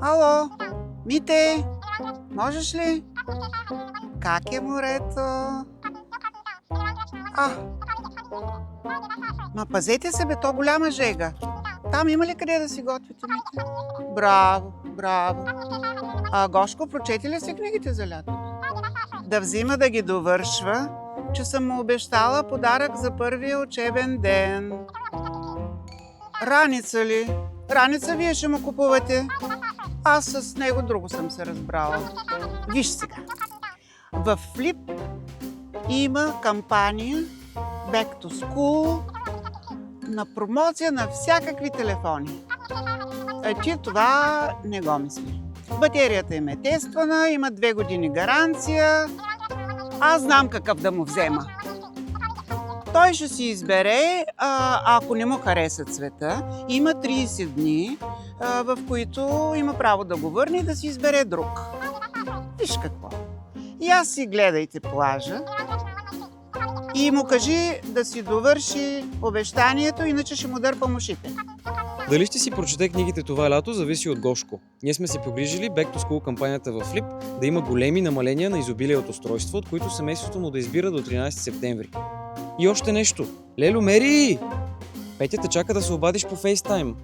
Ало, Мите, можеш ли? Как е морето? Ма пазете се, бе, то голяма жега. Там има ли къде да си готвите, Мите? Браво, браво. Гошко, прочети ли си книгите за лято? Да взима да ги довършва, че съм му обещала подарък за първия учебен ден. Раница ли? Раница вие ще му купувате. Аз с него друго съм се разбрала. Виж сега. В Флип има кампания Back to School на промоция на всякакви телефони. Ти това не го мисли. Батерията им е тествана, има 2 години гаранция. Аз знам какъв да му взема. Той ще си избере, ако не му хареса цвета, има 30 дни, в които има право да го върне и да си избере друг. Виж какво. И аз си гледайте плажа и му кажи да си довърши обещанието, иначе ще му дърпам ушите. Дали ще си прочете книгите това лято, зависи от Гошко. Ние сме се погрижили Back to School кампанията в Flip да има големи намаления на изобилие от устройства, от които семейството му да избира до 13 септември. И още нещо. Лело, Мери! Петя те чака да се обадиш по FaceTime.